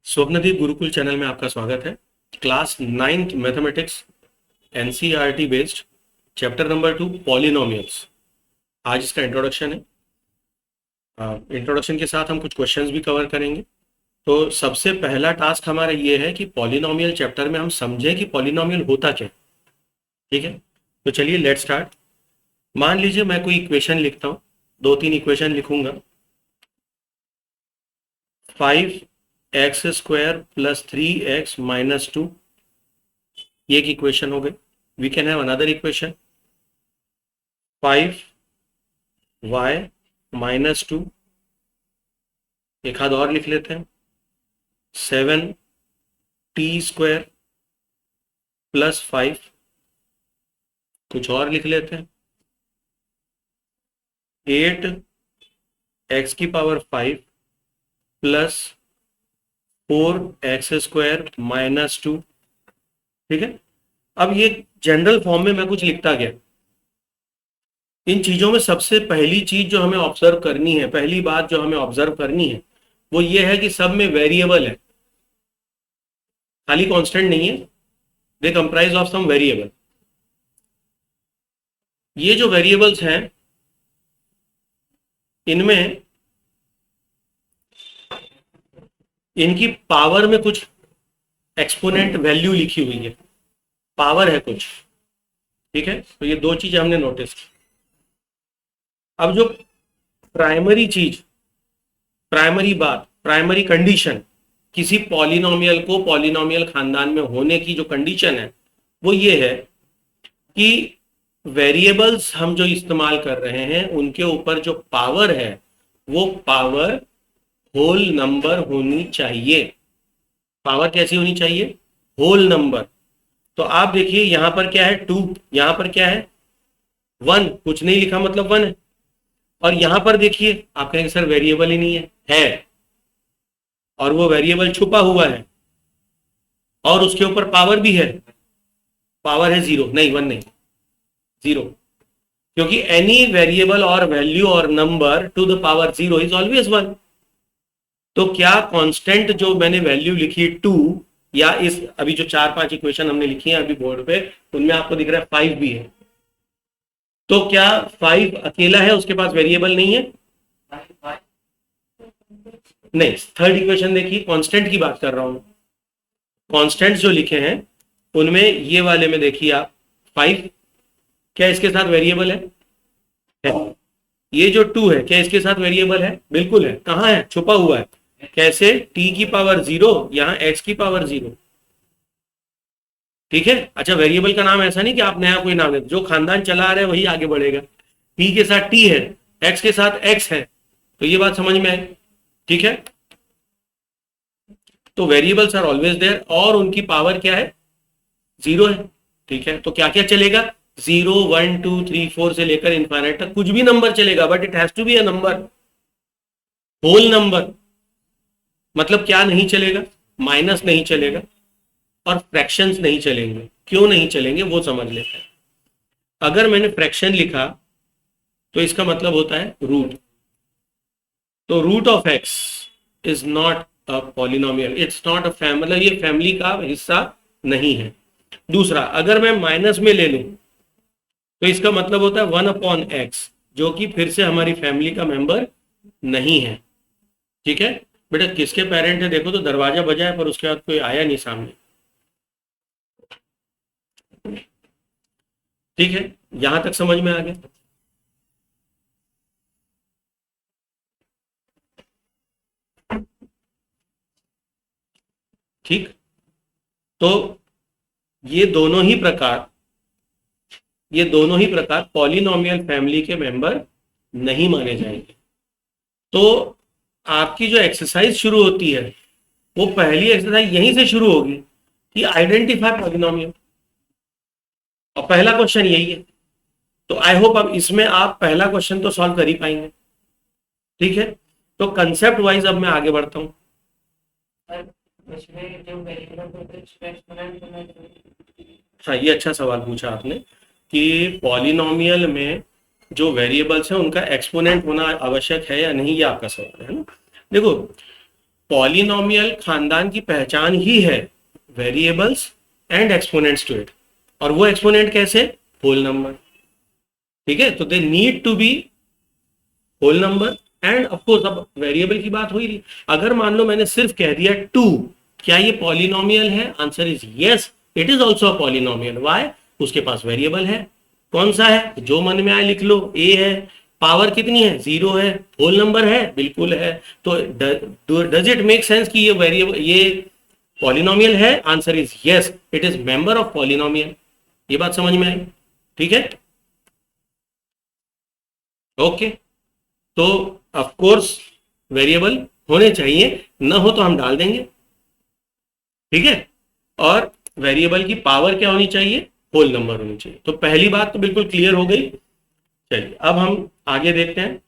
Swapnadeep Gurukul channel में आपका स्वागत है। Class 9th mathematics NCERT based chapter number 2 polynomials. आज इसका इंट्रोडक्शन है। इंट्रोडक्शन के साथ हम कुछ क्वेश्चंस भी कवर करेंगे। तो सबसे पहला टास्क हमारा ये है कि पॉलिनोमियल चैप्टर में हम समझें कि पॉलिनोमियल होता क्या है। ठीक है, तो चलिए लेट्स स्टार्ट। मान लीजिए मैं कोई इक्वेशन लिखता हूँ, 2-3 इक्वेशन लिखूंगा। 5x² + 3x - 2, ये एक इक्वेशन हो गई। We can have another equation 5y - 2, एक आध और लिख लेते हैं 7t² + 5, कुछ और लिख लेते हैं 8x⁵ + 4x² - 2। ठीक है, अब ये जनरल फॉर्म में मैं कुछ लिखता गया। इन चीजों में सबसे पहली चीज जो हमें ऑब्जर्व करनी है, पहली बात जो हमें ऑब्जर्व करनी है वो ये है कि सब में वेरिएबल है, खाली कांस्टेंट नहीं है। दे कंप्राइज ऑफ सम वेरिएबल। ये जो वेरिएबल्स हैं इनमें इनकी पावर में कुछ एक्सपोनेंट वैल्यू लिखी हुई है, पावर है कुछ। ठीक है, तो ये दो चीजें हमने नोटिस की। अब जो प्राइमरी चीज, प्राइमरी बात, प्राइमरी कंडीशन किसी पॉलिनोमियल को पॉलिनोमियल खानदान में होने की जो कंडीशन है वो ये है कि वेरिएबल्स हम जो इस्तेमाल कर रहे हैं उनके ऊपर जो पावर है वो पावर होल नंबर होनी चाहिए। पावर कैसी होनी चाहिए? Whole number. तो आप देखिए यहां पर क्या है 2, यहां पर क्या है 1, कुछ नहीं लिखा मतलब 1 है। और यहां पर देखिए आप कहेंगे सर वेरिएबल ही नहीं है, और वो वेरिएबल छुपा हुआ है और उसके ऊपर पावर भी है। पावर है 0, नहीं 1 नहीं, 0, क्योंकि एनी वेरिएबल और वैल्यू और number two the power 0 is always 1। तो क्या कांस्टेंट जो मैंने वैल्यू लिखी 2, या इस अभी जो 4-5 इक्वेशन हमने लिखी है अभी बोर्ड पे, उनमें आपको दिख रहा है 5 भी है। तो क्या 5 अकेला है, उसके पास वेरिएबल नहीं है? नहीं, थर्ड इक्वेशन देखिए, कांस्टेंट की बात कर रहा हूं। कांस्टेंट जो लिखे हैं उनमें ये वाले में देखिए आप 5, क्या इसके साथ वेरिएबल है? ये जो 2 है क्या इसके साथ वेरिएबल है? बिल्कुल है। कहां है? छुपा हुआ है। कैसे? t⁻0, यहां x⁻0। ठीक है, अच्छा वेरिएबल का नाम ऐसा नहीं कि आप नया कोई नाम है, जो खानदान चला आ रहा है वही आगे बढ़ेगा। t के साथ t है, x के साथ x है, तो ये बात समझ में आई। ठीक है, तो वेरिएबल्स आर ऑलवेज देयर और उनकी पावर क्या है? 0 है। ठीक है, तो क्या क्या चलेगा? 0, 1, 2, 3, 4 से लेकर इनफाइनाइट तक कुछ भी नंबर चलेगा, but it has to be a number, whole number. मतलब क्या नहीं चलेगा? माइनस नहीं चलेगा और फ्रैक्शंस नहीं चलेंगे। क्यों नहीं चलेंगे वो समझ लेते हैं। अगर मैंने फ्रैक्शन लिखा तो इसका मतलब होता है रूट। तो root of x is not a polynomial, it's not a family, मतलब ये फैमिली का हिस्सा नहीं है। दूसरा, अगर मैं माइनस में ले लूं तो इसका मतलब होता है 1/x, जो कि फिर से हमारी फैमिली का मेंबर नहीं है। ठीक है बेटा, किसके पेरेंट है देखो तो, दरवाजा बजा है पर उसके बाद कोई आया नहीं सामने। ठीक है, यहां तक समझ में आ गया? ठीक, तो ये दोनों ही प्रकार, ये दोनों ही प्रकार पॉलिनोमियल फैमिली के मेंबर नहीं माने जाएंगे। तो आपकी जो एक्सरसाइज शुरू होती है वो पहली एक्सरसाइज यहीं से शुरू होगी कि आइडेंटिफाई पॉलिनोमियल, और पहला क्वेश्चन यही है। तो आई होप अब इसमें आप पहला क्वेश्चन तो सॉल्व कर ही पाएंगे। ठीक है, तो कंसेप्ट वाइज अब मैं आगे बढ़ता हूं। हाँ, ये अच्छा सवाल पूछा आपने कि पॉलिनोमियल में जो वेरिएबल्स हैं उनका एक्सपोनेंट होना आवश्यक है या नहीं, ये आपका सवाल है ना। देखो, पॉलिनोमियल खानदान की पहचान ही है variables and exponents to it, और वो एक्सपोनेंट कैसे, होल नंबर। ठीक है, तो they need to be whole number and of course, अब वेरिएबल की बात हुई रही, अगर मान लो मैंने सिर्फ कह दिया 2, क्या ये पॉलिनोमियल है, answer is yes, it is also a polynomial. Why, उसके पास वेरिएबल है, कौन सा है, जो मन में आए लिख लो, ए है, पावर कितनी है, 0 है, होल नंबर है, बिल्कुल है। तो डज इट मेक सेंस कि ये वेरिएबल, ये पॉलिनोमियल है, answer is yes, it is member of polynomial. ये बात समझ में आई, ठीक है, ओके। तो ऑफ कोर्स वेरिएबल होने चाहिए, ना हो तो हम डाल देंगे, ठीक है। और वेरिएबल की पावर क्या होनी चाहिए, होल नंबर होनी चाहिए। तो पहली बात तो बिल्कुल क्लियर हो गई। चलिए अब हम आगे देखते हैं।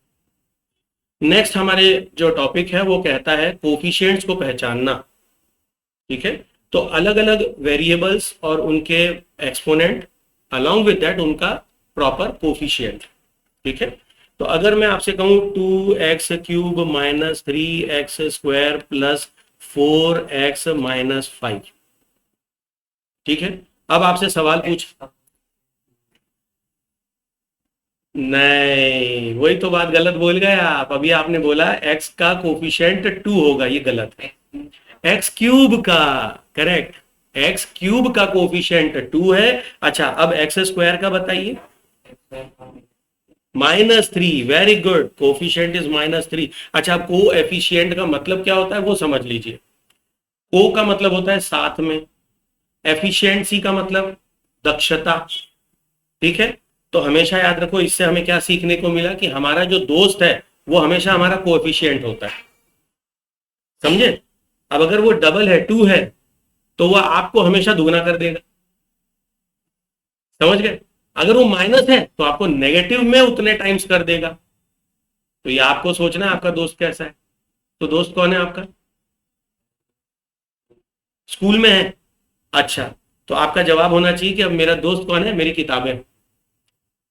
नेक्स्ट हमारे जो टॉपिक है वो कहता है कोफिशिएंट्स को पहचानना, ठीक है। तो अलग अलग वेरिएबल्स और उनके एक्सपोनेंट, अलोंग विद दैट उनका प्रॉपर कोफिशिएंट, ठीक है। तो अगर मैं आपसे कहूं 2x³ minus 3x² plus 4x minus 5, ठीक है। अब आपसे सवाल पूछ, नहीं, वही तो बात गलत बोल गए आप। अभी आपने बोला x का कोफिशिएंट 2 होगा, ये गलत है। x³ का, करेक्ट, x³ का कोफिशिएंट 2 है। अच्छा, अब x² का बताइए, -3, वेरी गुड, कोफिशिएंट इज -3। अच्छा, अब को एफिशिएंट का मतलब क्या होता है वो समझ लीजिए। को का मतलब होता है साथ में, एफिशिएंसी का मतलब दक्षता, ठीक है। तो हमेशा याद रखो, इससे हमें क्या सीखने को मिला कि हमारा जो दोस्त है वो हमेशा हमारा कोएफिशिएंट होता है, समझे। अब अगर वो डबल है, 2 है, तो वह आपको हमेशा दुगना कर देगा, समझ गए। अगर वो माइनस है तो आपको नेगेटिव में उतने टाइम्स कर देगा। तो ये आपको सोचना है आपका दोस्त कैसा है। तो दोस्त कौन है आपका, स्कूल में है, अच्छा, तो आपका जवाब होना चाहिए कि अब मेरा दोस्त कौन है, मेरी किताबें,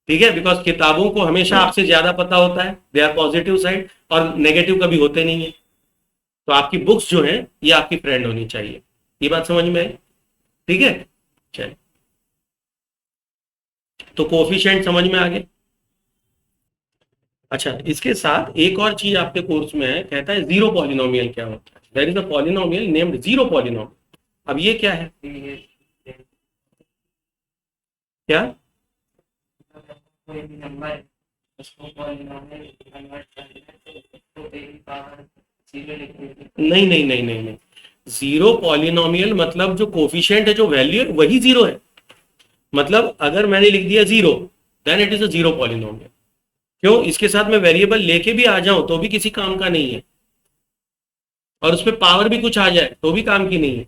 ठीक है। बिकॉज किताबों को हमेशा आपसे ज्यादा पता होता है, दे आर पॉजिटिव साइड, और नेगेटिव कभी होते नहीं है। तो आपकी बुक्स जो है ये आपकी फ्रेंड होनी चाहिए। ये बात समझ में आई, ठीक है। चलिए, तो कोफिशिएंट समझ में आ गए। अच्छा, इसके साथ एक और चीज आपके कोर्स में है, कहता है जीरो पॉलिनोमियल क्या होता है। There is a polynomial named zero polynomial. अब ये क्या है, क्या, नहीं नहीं नहीं नहीं नहीं, जीरो पॉलिनोमियल मतलब जो कोफिशिएंट है, जो वैल्यू है वही जीरो है। मतलब अगर मैंने लिख दिया 0, then it is a zero polynomial. क्यों, इसके साथ मैं वेरिएबल लेके भी आ जाऊं तो भी किसी काम का नहीं है, और उसपे पावर भी कुछ आ जाए तो भी काम की नहीं है,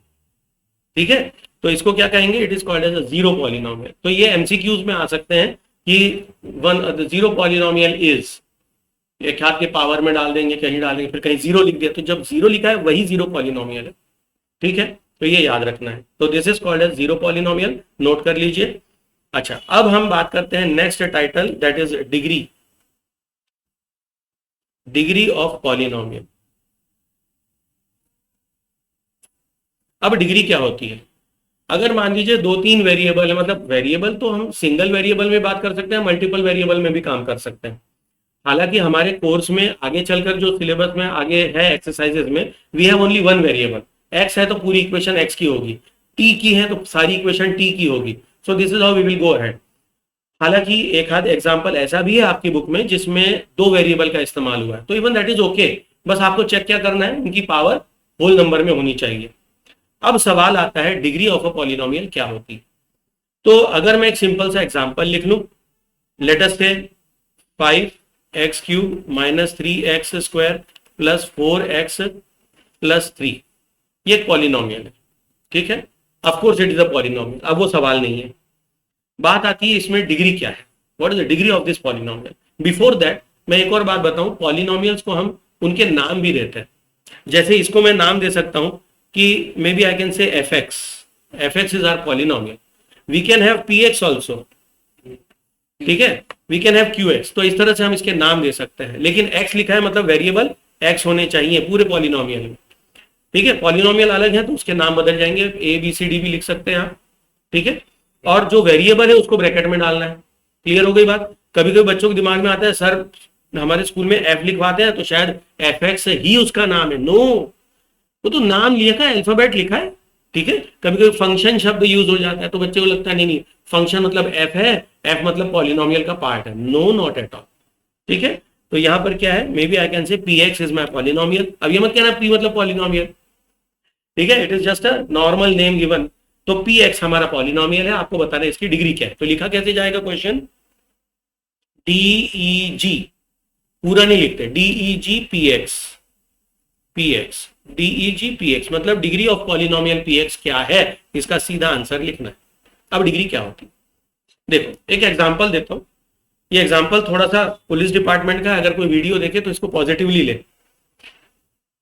ठीक है। तो इसको क्या कहेंगे, it is called as a zero polynomial. तो ये एमसीक्यूज में आ सकते हैं कि वन जीरो पॉलिनोमियल इज, एक हाथ के पावर में डाल देंगे, कहीं डालेंगे, फिर कहीं 0 लिख दिया, तो जब 0 लिखा है वही जीरो पॉलिनोमियल है, ठीक है। तो ये याद रखना है। तो this is called as zero polynomial, note कर लीजिए। अच्छा, अब हम बात करते हैं next title, that is degree, degree of polynomial. अब डिग्री क्या होती है, अगर मान लीजिए 2-3 वेरिएबल है, मतलब वेरिएबल तो हम सिंगल वेरिएबल में बात कर सकते हैं, मल्टीपल वेरिएबल में भी काम कर सकते हैं। हालांकि हमारे कोर्स में आगे चलकर जो सिलेबस में आगे है एक्सरसाइजेज में, we have only one variable, x है तो पूरी इक्वेशन एक्स की होगी, टी की है तो सारी इक्वेशन टी की होगी। So this is how we will go ahead. हालांकि एक आध एग्जांपल ऐसा भी है आपकी बुक में जिसमें 2 वेरिएबल का इस्तेमाल हुआ है, तो इवन दैट इज ओके। बस आपको चेक क्या करना है, इनकी पावर होल नंबर में होनी चाहिए। अब सवाल आता है डिग्री ऑफ अ पॉलिनोमियल क्या होती है। तो अगर मैं एक सिंपल सा एग्जांपल लिख लूं, लेट अस से 5x³ minus 3x² plus 4x plus 3, ये एक पॉलिनोमियल है, ठीक है। Of course it is a polynomial, अब वो सवाल नहीं है। बात आती है इसमें डिग्री क्या है, what is the degree of this polynomial. Before that मैं एक और बात बताऊं, पॉलिनोमियल्स को हम उनके नाम भी देते हैं। जैसे इसको मैं नाम दे सकता हूं कि maybe I can say F x is our polynomial, we can have P x also, ठीक है, we can have Q x. तो इस तरह से हम इसके नाम दे सकते हैं, लेकिन एक्स लिखा है मतलब वेरिएबल एक्स होने चाहिए पूरे पॉलिनोमियल में। ठीक है, पॉलिनोमियल अलग है तो उसके नाम बदल जाएंगे, ए बी सी डी भी लिख सकते हैं आप, ठीक है। और जो वेरिएबल है उसको ब्रैकेट में डालना है। क्लियर हो गई बात। कभी कभी बच्चों के दिमाग में आता है सर हमारे स्कूल में एफ लिखवाते हैं तो शायद एफ एक्स ही उसका नाम है। नो, वो तो नाम लिखा है, अल्फाबेट लिखा है, ठीक है। कभी कभी फंक्शन शब्द यूज हो जाता है तो बच्चे को लगता है नहीं नहीं फंक्शन मतलब एफ है, एफ मतलब पॉलिनोमियल का पार्ट है। नो, नॉट एट ऑल, ठीक है। तो यहां पर क्या है, maybe I can say P x is my polynomial. अब ये मत कहना पी मतलब पॉलिनोमियल, ठीक है, it is just a normal name given. तो पी एक्स हमारा पॉलिनोमियल है, आपको बताना है इसकी डिग्री क्या है। तो लिखा कैसे जाएगा क्वेश्चन, डीई जी, पूरा नहीं लिखते, D E G p x, p x D E G p x मतलब degree of polynomial p x क्या है, इसका सीधा आंसर लिखना है। अब डिग्री क्या होती है, देखो एक एग्जांपल देता हूं। ये एग्जांपल थोड़ा सा पुलिस डिपार्टमेंट का, अगर कोई वीडियो देखे तो इसको पॉजिटिवली ले।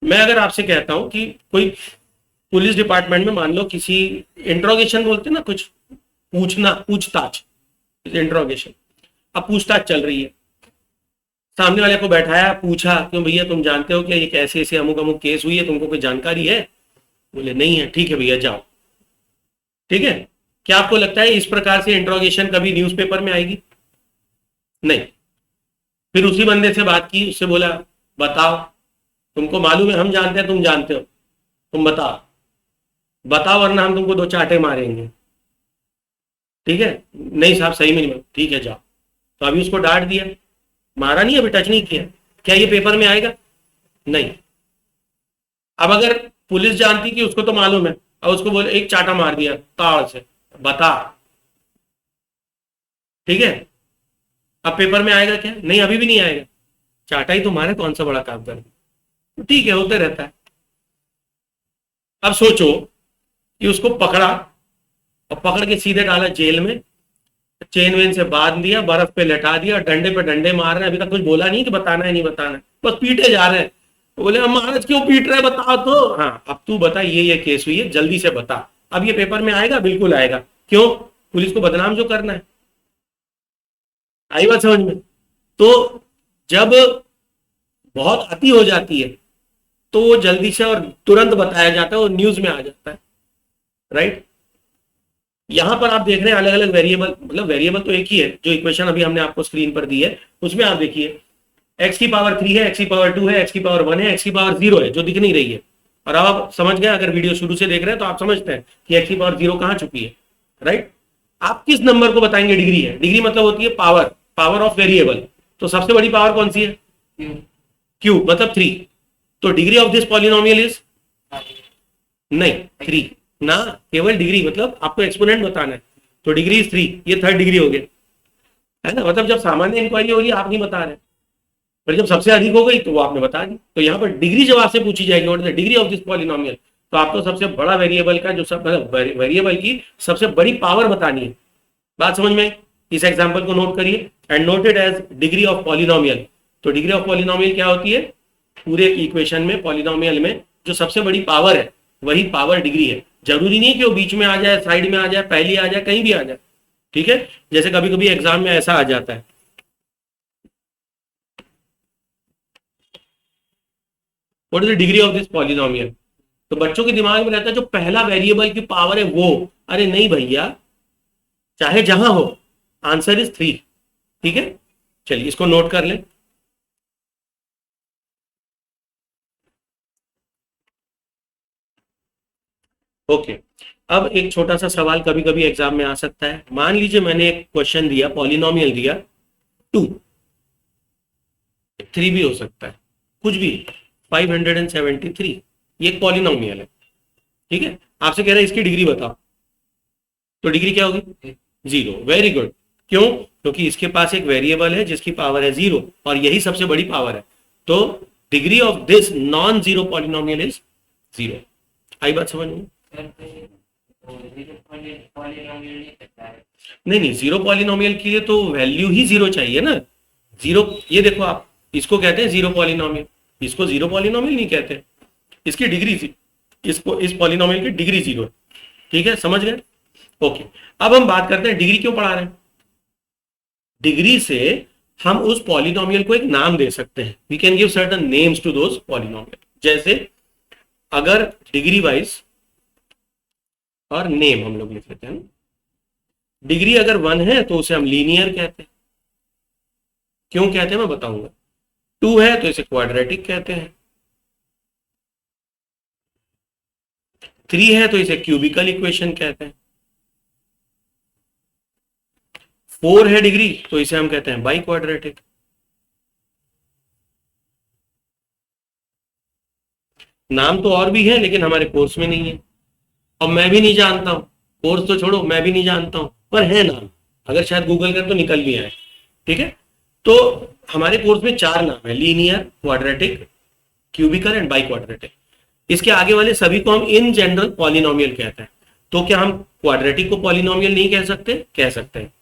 मैं अगर आपसे कहता हूं कि कोई पुलिस डिपार्टमेंट में मान लो किसी इंट्रोगेशन बोलते हैं ना, कुछ पूछना, पूछताछ, इंट्रोगेशन, अब पूछताछ चल रही है, सामने वाले को बैठाया, पूछा क्यों भैया तुम जानते हो कि ये कैसे ऐसे अमुक अमुक केस हुई है, तुमको कोई जानकारी है? बोले नहीं है, ठीक है भैया जाओ, ठीक है। क्या आपको लगता है इस प्रकार से इंट्रोगेशन कभी न्यूज़पेपर में आएगी? नहीं। फिर उसी बंदे से बात की, उससे बोला बताओ तुमको मालूम है, हम जानते हैं तुम जानते हो, तुम बताओ बताओ वरना हम तुमको दो चांटे मारेंगे, ठीक है। नहीं साहब सही में नहीं, ठीक है जाओ। तो अभी उसको डांट दिया, मारा नहीं, अभी टच नहीं किया, क्या ये पेपर में आएगा? नहीं। अब अगर पुलिस जानती कि उसको तो मालूम है और उसको बोले एक चाटा मार दिया ताड़ से, बता, ठीक है, अब पेपर में आएगा क्या? नहीं, अभी भी नहीं आएगा। चाटा ही तो मारे, कौन सा बड़ा काम कर, ठीक है होते रहता है। अब सोचो कि उसको पकड़ा और पकड़ के सीधे डाला जेल में, चेन वेन से बांध दिया, बर्फ पे लटा दिया, डंडे पे डंडे मार रहे हैं, अभी तक कुछ बोला नहीं कि बताना है नहीं बताना है, बस पीटे जा रहे हैं। तो बोले हम महाराज क्यों पीट रहे हैं बताओ तो। हाँ अब तू बता, ये केस हुई है, जल्दी से बता। अब ये पेपर में आएगा? बिल्कुल आएगा। क्यों? पुलिस को बदनाम जो करना है। आई बात समझ में? तो जब बहुत अति हो जाती है तो वो जल्दी से और तुरंत बताया जाता है, वो न्यूज में आ जाता है, राइट। यहां पर आप देख रहे हैं अलग अलग वेरिएबल, मतलब वेरिएबल तो एक ही है, जो इक्वेशन अभी हमने आपको स्क्रीन पर दी है उसमें आप देखिए x की पावर 3 है, x की पावर 2 है, x की पावर 1 है, x की पावर 0 है, जो दिख नहीं रही है। और अब आप समझ गए, अगर वीडियो शुरू से देख रहे हैं तो आप समझते हैं कि x की पावर 0 कहां चुकी है, राइट। आप किस नंबर को बताएंगे डिग्री है? डिग्री मतलब होती है पावर, पावर ऑफ वेरिएबल। तो सबसे बड़ी पावर कौन सी है? q मतलब 3। तो degree of this polynomial is नहीं 3 ना, केवल डिग्री, मतलब आपको एक्सपोनेंट बताना है तो डिग्री इज 3, ये थर्ड डिग्री हो गया, है ना। मतलब जब सामान्य इंक्वायरी हो रही है आप नहीं बता रहे, पर जब सबसे अधिक हो गई तो वो आपने बता दी। तो यहाँ पर डिग्री जब आपसे पूछी जाएगी what is the degree of this polynomial, तो आपको सबसे बड़ा वेरिएबल का जो सब वेरिएबल की सबसे बड़ी पावर बतानी है। बात समझ में? इस एग्जांपल को नोट करिए and note it as degree of polynomial. तो डिग्री ऑफ पॉलिनोमियल क्या होती है? पूरे इक्वेशन में, पॉलिनोमियल में जो सबसे बड़ी पावर है वही पावर डिग्री है। जरूरी नहीं कि वो बीच में आ जाए, साइड में आ जाए, पहली आ जाए, कहीं भी आ जाए, ठीक है। जैसे कभी कभी एग्जाम में ऐसा आ जाता है, what is the degree of this polynomial, तो बच्चों के दिमाग में रहता है जो पहला वेरिएबल की पावर है वो। अरे नहीं भैया, चाहे जहां हो, आंसर इज 3, ठीक है। चलिए इसको नोट कर लें। ओके, अब एक छोटा सा सवाल कभी कभी एग्जाम में आ सकता है। मान लीजिए मैंने एक क्वेश्चन दिया, पॉलिनोमियल दिया 2, 3 भी हो सकता है, कुछ भी, 573, ये एक पॉलिनोमियल है, ठीक है। आपसे कह रहे हैं इसकी डिग्री बताओ, तो डिग्री क्या होगी? 0। Very good. क्यों? क्योंकि इसके पास एक वेरिएबल है जिसकी पावर है 0 और यही सबसे बड़ी पावर है। तो degree of this non zero polynomial is 0। आई बात समझ में? नहीं नहीं, जीरो पॉलिनोमियल के लिए तो वैल्यू ही 0 चाहिए ना। 0, ये देखो आप, इसको कहते हैं जीरो पॉलिनोमियल, इसको जीरो पॉलिनोमियल नहीं कहते, इसकी डिग्री, इसको, इस पॉलिनोमियल की डिग्री 0 है, ठीक है, समझ गए? ओके, अब हम बात करते हैं डिग्री क्यों पढ़ा रहे हैं। डिग्री से हम उस पॉलिनोमियल को एक नाम दे सकते हैं, we can give certain names to those polynomial. जैसे अगर डिग्री वाइज और नेम हम लोग लिख लेते हैं, डिग्री अगर 1 है तो उसे हम लीनियर कहते हैं। क्यों कहते हैं मैं बताऊंगा। 2 है तो इसे क्वाड्रेटिक कहते हैं। 3 है तो इसे क्यूबिकल इक्वेशन कहते हैं। 4 है डिग्री तो इसे हम कहते हैं बाई क्वाड्रेटिक। नाम तो और भी है लेकिन हमारे कोर्स में नहीं है, और मैं भी नहीं जानता हूं। कोर्स तो छोड़ो, मैं भी नहीं जानता हूं, पर है नाम। अगर शायद गूगल कर तो निकल भी आए। ठीक है, तो हमारे कोर्स में 4 नाम है, linear, quadratic, cubical and biquadratic. इसके आगे वाले सभी को हम इन जनरल पॉलिनोमियल कहते हैं। तो क्या हम क्वाड्रेटिक को पॉलिनोमियल नहीं कह सकते? कह सकते हैं।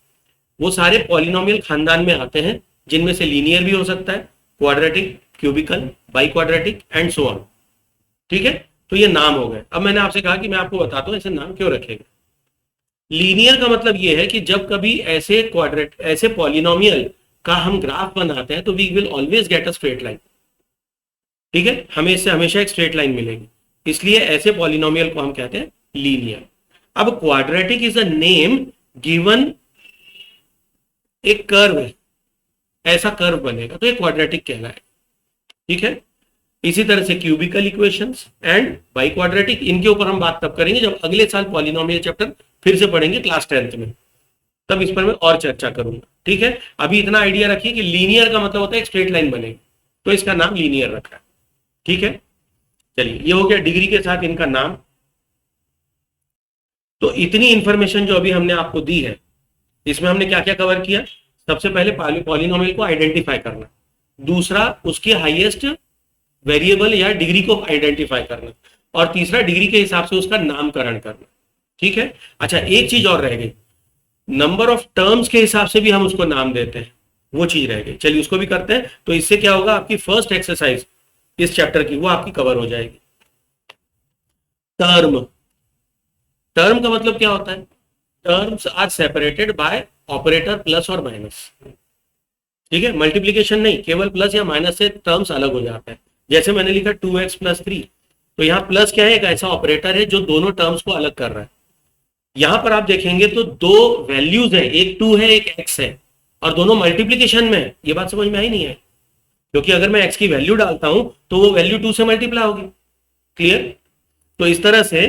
वो सारे पॉलिनोमियल खानदान में आते हैं, जिनमें से लीनियर भी हो सकता है, quadratic, cubical, biquadratic and so on. ठीक है, तो ये नाम हो गए। अब मैंने आपसे कहा कि मैं आपको बताता हूं ऐसे नाम क्यों रखेगा। लीनियर का मतलब ये है कि जब कभी ऐसे पॉलिनोमियल का हम ग्राफ बनाते हैं तो we will always get a straight line. ठीक है, हमें इससे हमेशा एक स्ट्रेट लाइन मिलेगी, इसलिए ऐसे पॉलिनोमियल को हम कहते हैं लीनियर। अब quadratic is a name given एक कर्व है, ऐसा कर्व बनेगा तो ये क्वाड्रेटिक कहलाएगा। ठीक है, इसी तरह से cubical equations and biquadratic, इनके ऊपर हम बात तब करेंगे जब अगले साल पॉलिनोमियल चैप्टर फिर से पढ़ेंगे क्लास 10th में, तब इस पर मैं और चर्चा करूंगा। ठीक है, अभी इतना आइडिया रखिए कि लीनियर का मतलब होता है एक स्ट्रेट लाइन बनेगी, तो इसका नाम लीनियर रखा है। ठीक है, चलिए ये हो गया डिग्री के साथ इनका नाम। तो इतनी इंफॉर्मेशन जो अभी हमने आपको दी है, इसमें हमने क्या क्या कवर किया? सबसे पहले पॉलिनोमियल को आइडेंटिफाई करना, दूसरा उसके हाईएस्ट वेरिएबल या डिग्री को आइडेंटिफाई करना, और तीसरा डिग्री के हिसाब से उसका नामकरण करना। ठीक है, अच्छा एक चीज और रह गई, नंबर ऑफ टर्म्स के हिसाब से भी हम उसको नाम देते हैं, वो चीज रह गई। चलिए उसको भी करते हैं। तो इससे क्या होगा, आपकी फर्स्ट एक्सरसाइज इस चैप्टर की वो आपकी कवर हो जाएगी। टर्म, टर्म का मतलब क्या होता है? Terms are separated by operator plus और माइनस। ठीक है, मल्टीप्लीकेशन नहीं, केवल प्लस या माइनस से टर्म्स अलग हो जाते हैं। जैसे मैंने लिखा 2x + 3, तो यहाँ प्लस क्या है? एक ऐसा ऑपरेटर है जो दोनों टर्म्स को अलग कर रहा है। यहां पर आप देखेंगे तो दो वैल्यूज है, एक 2 है एक x है, और दोनों मल्टीप्लीकेशन में है। ये बात समझ में आई नहीं है? क्योंकि अगर मैं x की वैल्यू डालता हूं तो वो वैल्यू 2 से मल्टीप्लाई होगी। क्लियर? तो इस तरह से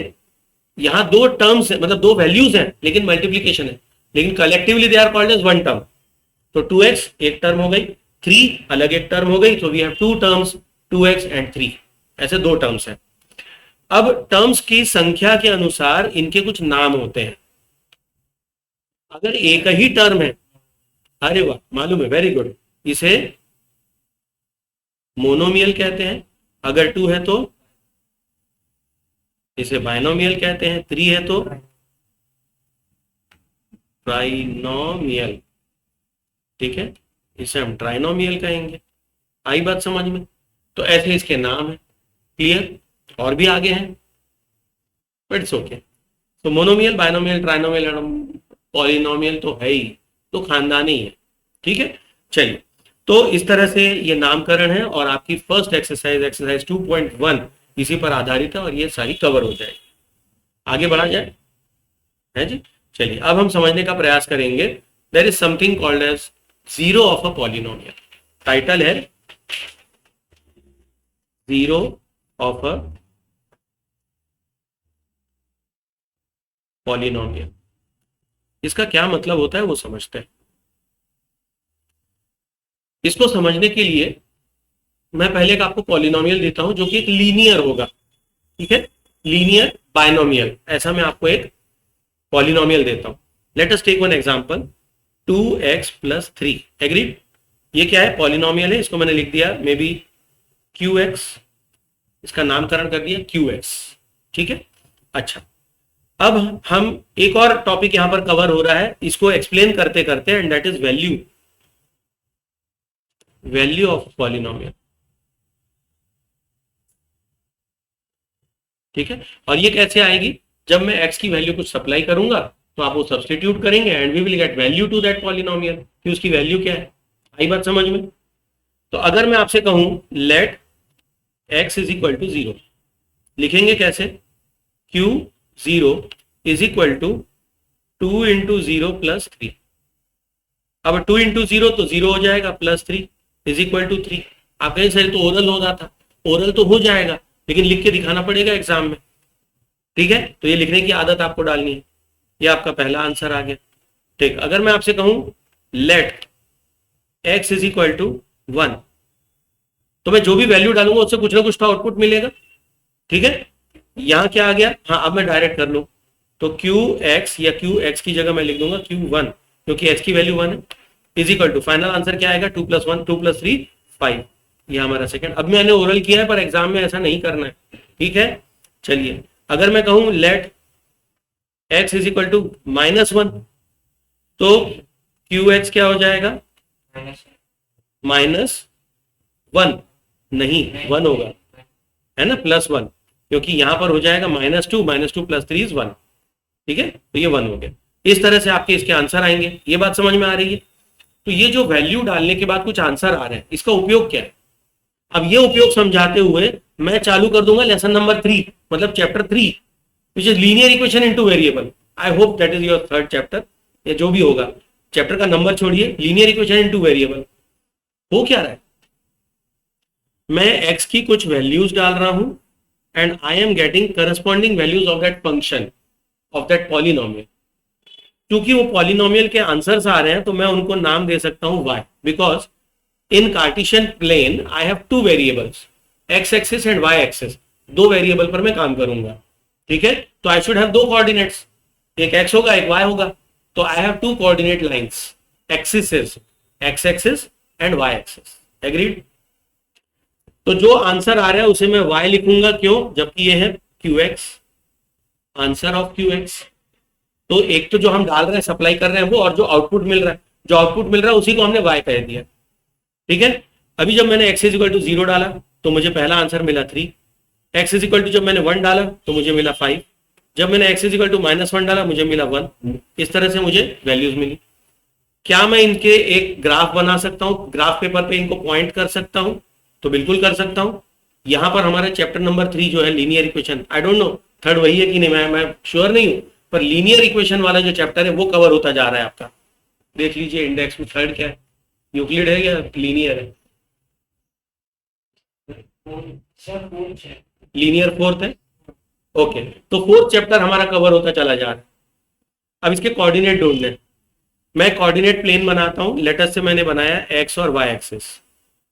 यहां दो टर्म्स है, मतलब दो वैल्यूज हैं लेकिन मल्टीप्लीकेशन है, लेकिन collectively they are called as one term. तो 2x एक टर्म हो गई, 3 अलग एक टर्म हो गई, तो we have 2 terms, 2x and 3, ऐसे दो टर्म्स हैं। अब टर्म्स की संख्या के अनुसार इनके कुछ नाम होते हैं। अगर एक ही टर्म है, अरे वाह मालूम है, वेरी गुड, इसे मोनोमियल कहते हैं। अगर 2 है तो इसे बाइनोमियल कहते हैं, 3 है तो ट्राइनोमियल। ठीक है, इसे हम ट्राइनोमियल कहेंगे। आई बात समझ में? तो ऐसे इसके नाम है। क्लियर? और भी आगे हैं, बट इट्स ओके। तो मोनोमियल, बाइनोमियल, ट्राइनोमियल, पॉलिनोमियल तो है ही, तो खानदानी है। ठीक है, चलिए तो इस तरह से ये नामकरण है, और आपकी फर्स्ट एक्सरसाइज 2.1 इसी पर आधारित है, और ये सारी कवर हो जाएगी। आगे बढ़ा जाए, है जी। चलिए अब हम समझने का प्रयास करेंगे। There is something called as zero of a polynomial. Title है जीरो ऑफ अ पॉलिनोमियल। इसका क्या मतलब होता है वो समझते हैं। इसको समझने के लिए मैं पहले एक आपको पॉलिनोमियल देता हूं जो कि एक लीनियर होगा। ठीक है, लीनियर बाइनोमियल, ऐसा मैं आपको एक पॉलिनोमियल देता हूं। Let us take one example, 2x + 3। Agreed? ये क्या है? पॉलिनोमियल है, इसको मैंने लिख दिया मे बी qx, इसका नामकरण कर दिया qx। ठीक है, अच्छा अब हम एक और टॉपिक यहां पर कवर हो रहा है, इसको एक्सप्लेन करते करते, and that is value of polynomial. ठीक है, और ये कैसे आएगी? जब मैं x की वैल्यू कुछ सप्लाई करूंगा तो आप वो सब्सटीट्यूट करेंगे and we will get value to that polynomial, कि उसकी वैल्यू क्या है। आई बात समझ में? तो अगर मैं आपसे कहूं लेट x = 0, लिखेंगे कैसे, Q0 is equal to 2 into 0 plus 3। अब 2 इंटू 0 तो 0 हो जाएगा, प्लस 3 इज इक्वल टू 3। आप कहें सर तो ओरल हो रहा था, ओरल तो हो जाएगा लेकिन लिख के दिखाना पड़ेगा एग्जाम में, ठीक है। तो ये लिखने की आदत आपको डालनी है। ये आपका पहला आंसर आ गया, ठीक। अगर मैं आपसे कहूं let x is equal to 1, तो मैं जो भी वैल्यू डालूंगा उससे कुछ ना कुछ तो आउटपुट मिलेगा, ठीक है। यहां क्या आ गया, हाँ अब मैं डायरेक्ट कर लूं तो QX या QX की जगह मैं लिख दूंगा Q1, क्योंकि x की वैल्यू 1 है, is equal to final answer क्या आएगा 2 + 1 2 + 3 5। ये हमारा सेकंड। अब मैंने ओरल किया है पर एग्जाम में ऐसा नहीं करना है, ठीक है। चलिए अगर मैं कहूं let x is equal to -1, तो QX क्या हो जाएगा, -1 नहीं 1 होगा, है ना, +1, क्योंकि यहां पर हो जाएगा -2 -2 + 3 = 1, ठीक है। तो ये 1 हो गया। इस तरह से आपके इसके आंसर आएंगे। ये बात समझ में आ रही है। तो ये जो वैल्यू डालने के बाद कुछ आंसर आ रहे हैं, इसका उपयोग क्या है, अब ये उपयोग समझाते हुए मैं चालू कर दूंगा लेसन नंबर 3, मतलब chapter 3, which is linear equation into variable. I hope that is your third chapter, या जो भी होगा, चैप्टर का नंबर छोड़िए, लीनियर इक्वेशन इनटू वेरिएबल। हो क्या रहा है, मैं x की कुछ वैल्यूज डाल रहा हूं and I am getting corresponding values of that function, of that polynomial. क्योंकि वो पॉलिनोमियल के आंसर्स आ रहे हैं तो मैं उनको नाम दे सकता हूं y, because in Cartesian plane I have 2 variables, x axis and y axis. 2 variable पर मैं काम करूंगा, ठीक है। तो आई शुड हैव 2 कोऑर्डिनेट्स, एक x होगा एक y होगा। तो I have 2 coordinate lines, axis x axis and y axis, agreed. तो जो आंसर आ रहा है उसे मैं y लिखूंगा, क्यों, जबकि ये है QX, आंसर ऑफ QX। तो एक तो जो हम डाल रहे हैं सप्लाई कर रहे हैं वो, और जो आउटपुट मिल रहा है, जो आउटपुट मिल रहा है उसी को हमने y कह दिया, ठीक है। अभी जब मैंने x इज इक्वल टू 0 डाला तो मुझे पहला आंसर मिला 3, x इज इक्वल टू जब मैंने 1 डाला तो मुझे मिला 5, जब मैंने x इज इक्वल टू -1 डाला मुझे मिला 1। इस तरह से मुझे वैल्यूज मिली। क्या मैं इनके एक ग्राफ बना सकता हूं, ग्राफ पेपर पे इनको पॉइंट कर सकता हूं, तो बिल्कुल कर सकता हूं। यहां पर हमारा चैप्टर नंबर 3 जो है linear equation, I don't know third वही है कि नहीं, मैं श्योर नहीं हूं, पर लीनियर इक्वेशन वाला जो चैप्टर है वो कवर होता जा रहा है आपका। देख लीजिए इंडेक्स में थर्ड क्या है, यूक्लिड है या लीनियर है, लीनियर फोर्थ है, ओके। तो फोर्थ चैप्टर हमारा कवर होता चला जा रहा है। अब इसके कोऑर्डिनेट ढूंढने, मैं कोऑर्डिनेट प्लेन बनाता हूं। लेटर से मैंने बनाया x और y एक्सिस,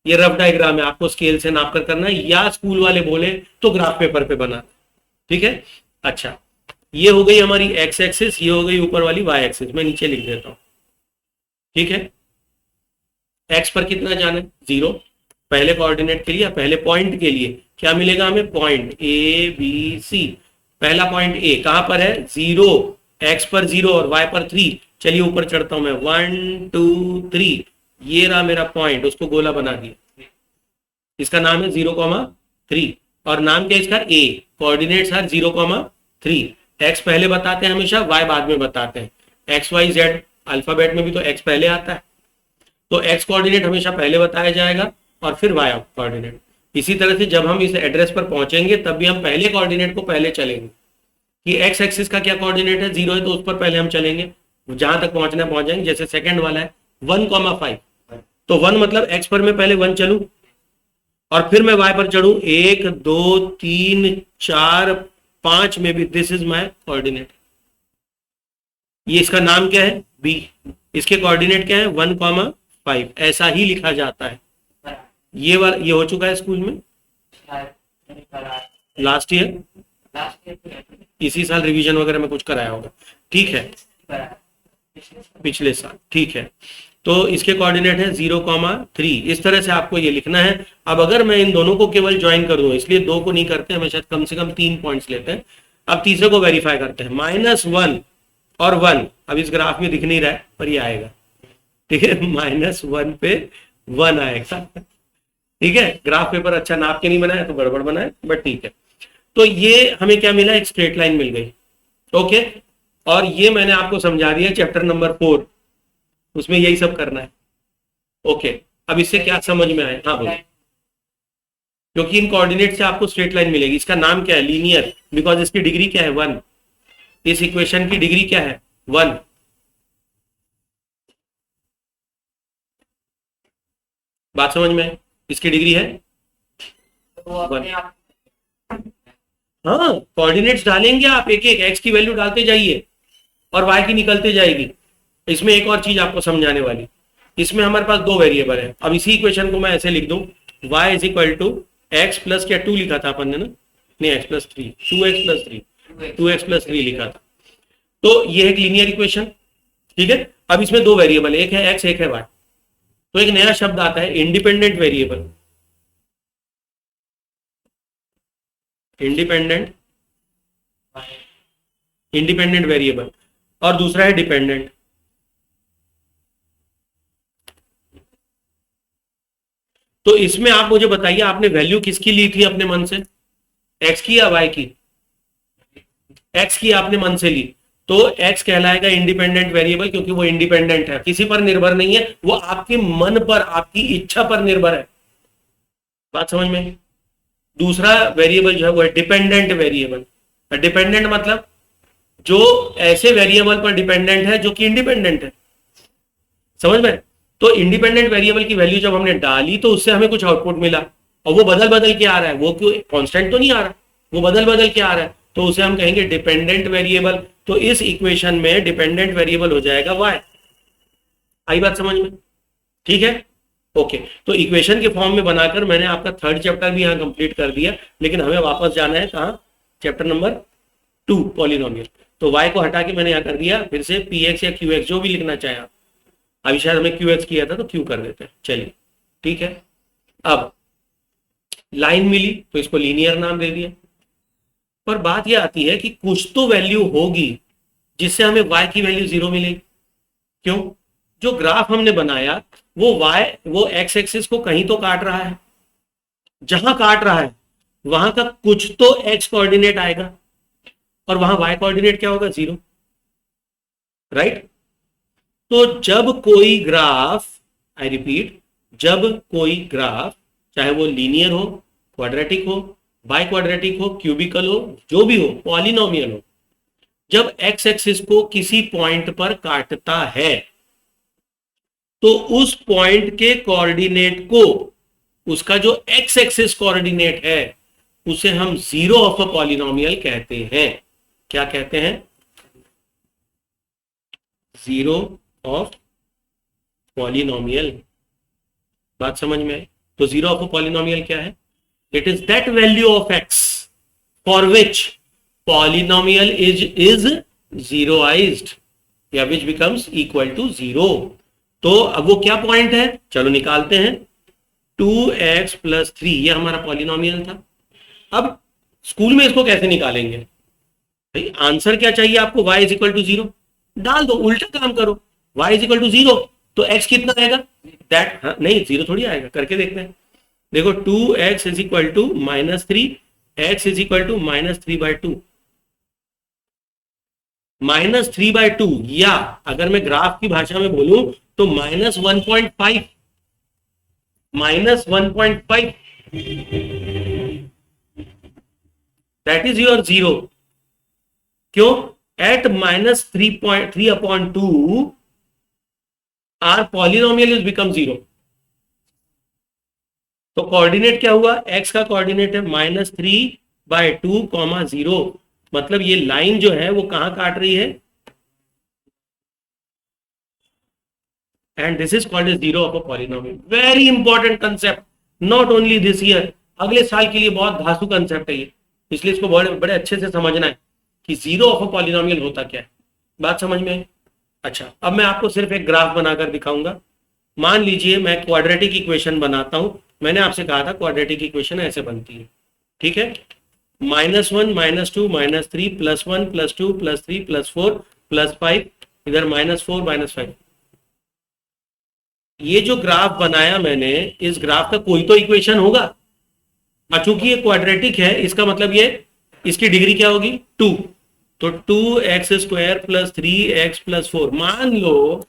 ये रफ डायग्राम है, आपको स्केल से नाप कर करना है, या स्कूल वाले बोले तो ग्राफ पेपर पे बना, ठीक है। अच्छा, ये हो गई हमारी x एक्सिस, ये हो गई ऊपर वाली y एक्सिस, मैं नीचे लिख देता हूं, ठीक है। x पर कितना जाना है 0, पहले कोऑर्डिनेट के लिए, पहले पॉइंट के लिए क्या मिलेगा हमें, पॉइंट ABC। पहला पॉइंट A कहां पर है 0, x पर 0 और y पर 3। चलिए ऊपर चढ़ता हूं मैं, 1 2 3, ये रहा मेरा पॉइंट, उसको गोला बना दिया, इसका नाम है 0,3, और नाम क्या इसका A, कोऑर्डिनेट्स है 0,3। x पहले बताते हैं हमेशा, y बाद में बताते हैं। x y z अल्फाबेट में भी तो x पहले आता है, तो x कोऑर्डिनेट हमेशा पहले बताया जाएगा और फिर y कोऑर्डिनेट। इसी तरह से जब हम इस एड्रेस पर पहुंचेंगे तब भी हम पहले कोऑर्डिनेट को पहले चलेंगे, कि x एक्सिस का क्या कोऑर्डिनेट है 0 है तो उस पर पहले हम चलेंगे, जहां तक पहुंचना पहुंच जाएंगे। जैसे सेकंड वाला है 1,5, तो 1 मतलब x पर मैं पहले 1 चलूं और फिर मैं y पर चढ़ूं 1 2 3 4 5 में भी, दिस इज माय कोऑर्डिनेट। ये इसका नाम क्या है b, इसके कोऑर्डिनेट क्या है 1,5, ऐसा ही लिखा जाता है। ये वाला ये हो चुका है स्कूल में लास्ट ईयर, इसी साल रिवीजन वगैरह में कुछ कराया होगा, ठीक है, पिछले साल, ठीक है। तो इसके कोऑर्डिनेट है 0,3, इस तरह से आपको ये लिखना है। अब अगर मैं इन दोनों को केवल ज्वाइन कर दूं, इसलिए 2 को नहीं करते, हमें शायद कम से कम 3 पॉइंट्स लेते हैं। अब तीसरे को वेरीफाई करते हैं, -1 और 1, अब इस ग्राफ में दिख नहीं रहा है पर ये आएगा, ठीक है, -1 पे 1 आएगा, ठीक है। ग्राफ पेपर अच्छा नाप के नहीं बनाया तो गड़बड़ बनाया, बट ठीक है। तो ये हमें क्या मिला, एक स्ट्रेट लाइन मिल गई, ओके। और ये मैंने आपको समझा दिया चैप्टर नंबर 4, उसमें यही सब करना है, ओके। अब इससे क्या समझ में आए, हाँ बोलो। क्योंकि इन कोऑर्डिनेट से आपको स्ट्रेट लाइन मिलेगी। इसका नाम क्या है? लीनियर, बिकॉज इसकी डिग्री क्या है? 1। इस इक्वेशन की डिग्री क्या है? 1। बात समझ में है? इसकी डिग्री है 1। हाँ, कोऑर्डिनेट्स डालेंगे आप, एक एक एक्स की वैल्यू डालते जाइए और वाई की निकलते जाएगी। इसमें एक और चीज आपको समझाने वाली, इसमें हमारे पास दो वेरिएबल है। अब इसी इक्वेशन को मैं ऐसे लिख दूं, y is equal to x plus क्या 2 लिखा था अपन ने ना, नहीं x plus 3, 2x plus 3, 2x plus 3 लिखा था। तो ये एक लीनियर इक्वेशन, ठीक है। अब इसमें दो वेरिएबल, एक है x एक है y। तो एक नया शब्द आता है independent variable, independent independent variable, और दूसरा है डिपेंडेंट। तो इसमें आप मुझे बताइए, आपने वैल्यू किसकी ली थी अपने मन से? एक्स की या वाई की? एक्स की आपने मन से ली, तो एक्स कहलाएगा इंडिपेंडेंट वेरिएबल, क्योंकि वो इंडिपेंडेंट है, किसी पर निर्भर नहीं है, वो आपके मन पर, आपकी इच्छा पर निर्भर है। बात समझ में? दूसरा वेरिएबल जो है वो है डिपेंडेंट वेरिएबल। डिपेंडेंट मतलब जो ऐसे वेरिएबल पर डिपेंडेंट है जो कि इंडिपेंडेंट है। समझ में? तो इंडिपेंडेंट वेरिएबल की वैल्यू जब हमने डाली तो उससे हमें कुछ आउटपुट मिला, और वो बदल बदल के आ रहा है, वो क्यों कांस्टेंट तो नहीं आ रहा, वो बदल बदल के आ रहा है, तो उसे हम कहेंगे डिपेंडेंट वेरिएबल। तो इस इक्वेशन में डिपेंडेंट वेरिएबल हो जाएगा वाई। आई बात समझ में? ठीक है, ओके। तो इक्वेशन के फॉर्म में बनाकर मैंने आपका थर्ड चैप्टर भी यहां कंप्लीट कर दिया, लेकिन हमें वापस जाना है कहां? Chapter number 2, polynomial. तो y को हटा के मैंने यहां कर दिया, फिर से px या qx जो भी लिखना चाहे आप। अभी शायद हमें qx किया था तो q कर देते हैं, चलिए ठीक है। अब लाइन मिली तो इसको लीनियर नाम दे दिया, पर बात यह आती है कि कुछ तो वैल्यू होगी जिससे हमें y की वैल्यू 0 मिलेगी। क्यों? जो ग्राफ हमने बनाया वो x एक्सिस को कहीं तो काट रहा है, जहां काट रहा है वहां का कुछ तो x कोऑर्डिनेट आएगा, और वहां y कोऑर्डिनेट क्या होगा? 0, राइट। तो जब कोई ग्राफ, आई रिपीट, जब कोई ग्राफ, चाहे वो लीनियर हो, क्वाड्रेटिक हो, बाय क्वाड्रेटिक हो, क्यूबिकल हो, जो भी हो, पॉलिनोमियल हो, जब एक्स एक्सिस को किसी पॉइंट पर काटता है तो उस पॉइंट के कोऑर्डिनेट को, उसका जो एक्स एक्सिस कोऑर्डिनेट है, उसे हम जीरो ऑफ अ पॉलिनोमियल कहते हैं। क्या कहते हैं? Zero of polynomial. बात समझ में है? तो जीरो ऑफ अ पॉलिनोमियल क्या है? It is that value of x for which polynomial is zeroised, या विच बिकम्स इक्वल टू 0। तो अब वो क्या पॉइंट है? चलो निकालते हैं। 2x प्लस 3 ये हमारा पॉलिनोमियल था। अब स्कूल में इसको कैसे निकालेंगे भाई? आंसर क्या चाहिए आपको? y इज इक्वल टू 0 डाल दो, उल्टा काम करो। y इज इक्वल टू 0 तो x कितना आएगा? दैट, हाँ नहीं 0 थोड़ी आएगा, करके देखते हैं। देखो 2x is equal to -3, x is equal to -3/2, -3/2, या अगर मैं ग्राफ की भाषा में बोलूं तो -1.5, -1.5, दैट इज योर 0। क्यों? एट -3.3/2 आर पॉलिनोमियल इज बिकम 0। तो कोऑर्डिनेट क्या हुआ? x का कोऑर्डिनेट है -3/2, 0। मतलब ये लाइन जो है वो कहां काट रही है? And this is called as zero of a polynomial. Very important concept, not only this year, अगले साल के लिए बहुत धांसू कंसेप्ट है ये, इसलिए इसको बड़े अच्छे से समझना है कि जीरो ऑफ अ पॉलिनोमियल होता क्या है। बात समझ में? अच्छा, अब मैं आपको सिर्फ एक ग्राफ बनाकर दिखाऊंगा। मान लीजिए मैं क्वाड्रेटिक इक्वेशन बनाता हूं। मैंने आपसे कहा था क्वाड्रेटिक इक्वेशन ऐसे बनती है, ठीक है। -1 -2 -3 +1 +2 +3 +4 +5, इधर -4 -5। ये जो ग्राफ बनाया मैंने, इस ग्राफ का कोई तो इक्वेशन होगा। चूंकि ये क्वाड्रेटिक है, इसका मतलब ये, इसकी डिग्री क्या होगी? 2। तो 2x² + 3x + 4, मान लो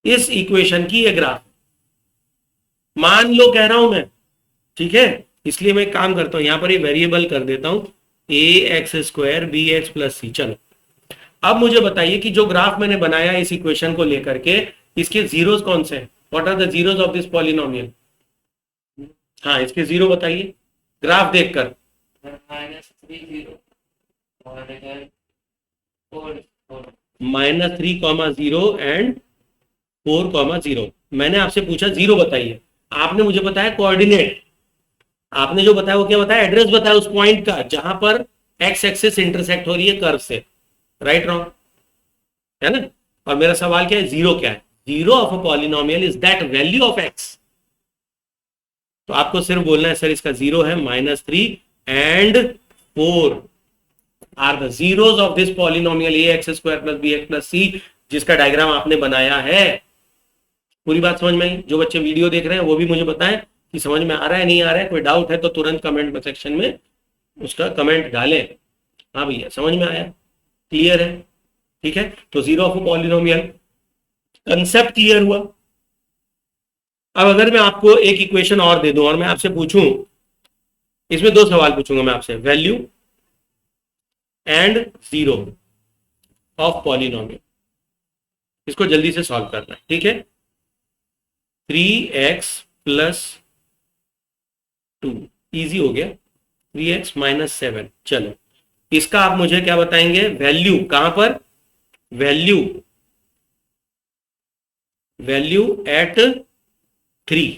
इस इक्वेशन की ये ग्राफ, मान लो कह रहा हूं मैं, ठीक है। इसलिए मैं एक काम करता हूं, यहां पर ये वेरिएबल कर देता हूं a x square b x plus c. चलो अब मुझे बताइए कि जो ग्राफ मैंने बनाया इस इक्वेशन को लेकर के, इसके जीरोस कौन से हैं? What are the zeros of this polynomial? हाँ, इसके जीरो बताइए ग्राफ देखकर। -3, 0 एंड 4, 0। मैंने आपसे पूछा जीरो बताइए, आपने मुझे बताया कोऑर्डिनेट। आपने जो बताया वो क्या बताया? एड्रेस बताया उस पॉइंट का जहां पर एक्स एक्सिस इंटरसेक्ट हो रही है कर्व से। राइट रॉन्ग है ना? और मेरा सवाल क्या है? जीरो क्या है? Zero of a polynomial is that value of x. तो आपको सिर्फ बोलना है सर इसका जीरो है। -3 and 4 are the zeros of this polynomial a x square plus b x plus c, जिसका डायग्राम आपने बनाया है। पूरी बात समझ में आई? जो बच्चे वीडियो देख रहे हैं वो भी मुझे बताएं कि समझ में आ रहा है नहीं आ रहा है। कोई डाउट है तो तुरंत कमेंट सेक्शन में उसका कमेंट डालें। हाँ भैया समझ में आया, क्लियर है? ठीक है, तो zero of polynomial concept clear हुआ। अब अगर मैं आपको एक इक्वेशन और दे दूं और मैं आपसे पूछूं, इसमें दो सवाल पूछूंगा मैं आपसे, value and zero of polynomial, इसको जल्दी से सॉल्व करना है। ठीक है, 3x प्लस 2 इजी हो गया, 3x माइनस 7। चलो इसका आप मुझे क्या बताएंगे? वैल्यू कहां पर? वैल्यू एट 3,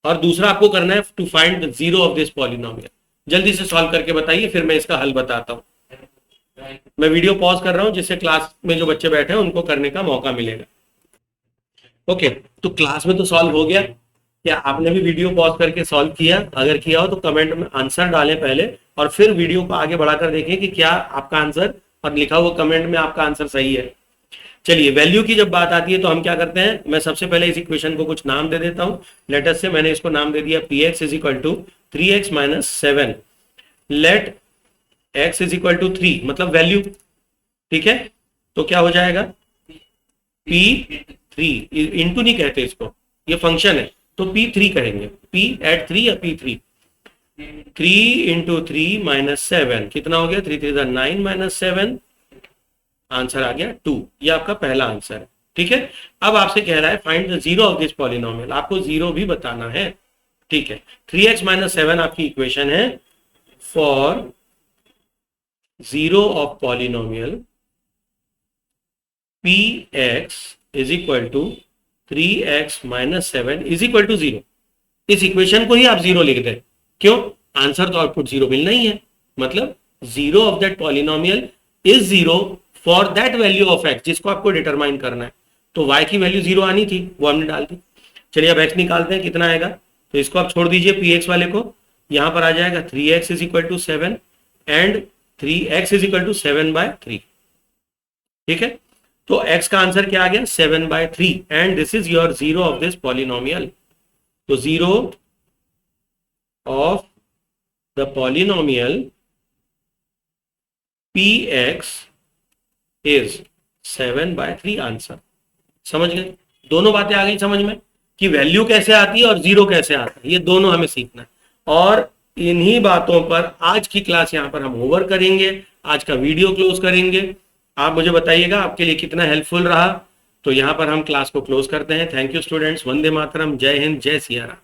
और दूसरा आपको करना है to find the zero of this polynomial. जल्दी से सॉल्व करके बताइए, फिर मैं इसका हल बताता हूं। मैं वीडियो पॉज कर रहा हूं जिससे क्लास में जो बच्चे बैठे हैं उनको करने का मौका मिलेगा। ओके, तो क्लास में तो सॉल्व हो गया। क्या आपने भी वीडियो पॉज करके सॉल्व किया? अगर किया हो तो कमेंट में आंसर डालें पहले, और फिर वीडियो को आगे बढ़ाकर देखें कि क्या आपका आंसर और लिखा हुआ कमेंट में आपका आंसर सही है। चलिए, वैल्यू की जब बात आती है तो हम क्या करते हैं? मैं सबसे पहले इस इक्वेशन को कुछ नाम दे देता हूं। लेटस से मैंने इसको नाम दे दिया P x is equal to 3x minus 7। Let x is equal to 3, मतलब वैल्यू। ठीक है, तो क्या हो जाएगा? P3 इंटू नहीं कहते इसको, ये फंक्शन है तो P3 कहेंगे। P एट 3 या P3? 3 इंटू 3 माइनस 7 कितना हो गया? 3 3 9 माइनस 7, आंसर आ गया 2। ये आपका पहला आंसर है। ठीक है, अब आपसे कह रहा है find the zero of this polynomial, आपको जीरो भी बताना है। ठीक है, 3x माइनस 7 आपकी इक्वेशन है for zero of polynomial px is equal to 3x minus 7 is equal to 0। इस इक्वेशन को ही आप जीरो लिख दें। क्यों? आंसर तो आउटपुट जीरो मिलना ही है, मतलब zero of that polynomial is zero for that value of x जिसको आपको डिटरमाइन करना है। तो y की वैल्यू जीरो आनी थी, वो हमने डाल दी। चलिए अब x निकालते हैं, कितना आएगा? तो इसको आप छोड़ दीजिए px वाले को, यहां पर आ जाएगा 3x is equal to 7 and 3x is equal to 7/3। ठीक है, तो x का आंसर क्या आ गया? 7/3, and this is your zero of this polynomial. तो zero of the polynomial px is 7/3 answer. समझ गए? दोनों बातें आ गई समझ में कि वैल्यू कैसे आती है और जीरो कैसे आता है, ये दोनों हमें सीखना है। और इन्हीं बातों पर आज की क्लास यहां पर हम ओवर करेंगे, आज का वीडियो क्लोज करेंगे। आप मुझे बताइएगा आपके लिए कितना हेल्पफुल रहा। तो यहां पर हम क्लास को क्लोज करते हैं। Thank you students, Vande Mataram, जय हिंद, जय सिया राम।